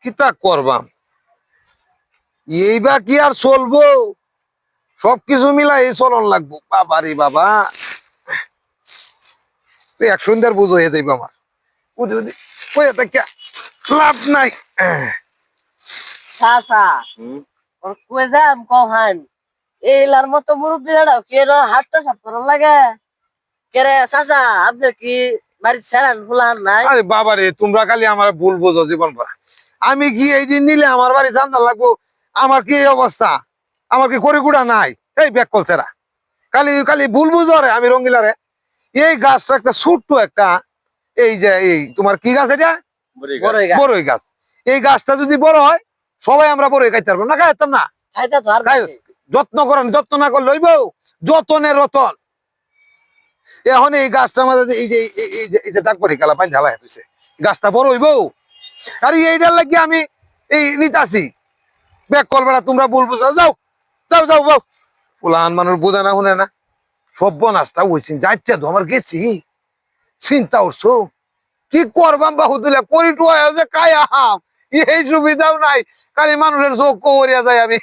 কিতা করবাম এইবা কি আর চলবো সবকিছু মিলাই চলন লাগবো বাবা রে বাবা এক সুন্দর বুঝো হয়ে যাইব আমার বুঝি বুঝি কয়ে থাকে লাভ নাই চাচা ওর কই যাম কহান এইলার মতো মুরব্বী বেড়াও কে হাতটা সাপ করার লাগে কে রে চাচা আপনি কি বাড়ি ছেড়ান ফুলান নাই আরে বাবা রে তোমরা খালি আমার ভুল বোঝো জীবন ভরা আমি কি এই দিন নিলে আমার বাড়ি জানতে লাগবো আমার কি এই অবস্থা আমার কি করে গুড়া নাই এই ব্যাক কলছেরা খালি খালি ভুল বুঝো রে আমি রঙ্গিলারে এই গাছটা একটা ছোট্ট একটা এই যে এই তোমার কি গাছ এটা বড়ই গাছ বড়ই গাছ এই গাছটা যদি বড় হয় সবাই আমরা বড়ই খাইতে পারবো না খাইতাম না খাইতে তো আর খাই যত্ন করেন যত্ন না করলে হইব যতনের রতন এখন এই গাছটার মধ্যে এই যে ডাক পড়ে গেলা পানি ঢালা হইছে গাছটা বড় হইব আর এইটার লাগি আমি এই নিতাছি ব্যাক কল বেড়া তোমরা বলবো যাও যাও যাও যাও যাও পুলান মানুষ বোঝে না শুনে না সর্বনাশটা হয়েছি যাইতে তো আমার গেছি চিন্তা করছো কি করবাম বাহু দিলে করি টুয়া যে কাই আহাম এই সুবিধাও নাই খালি মানুষের চোখ করিয়া যায় আমি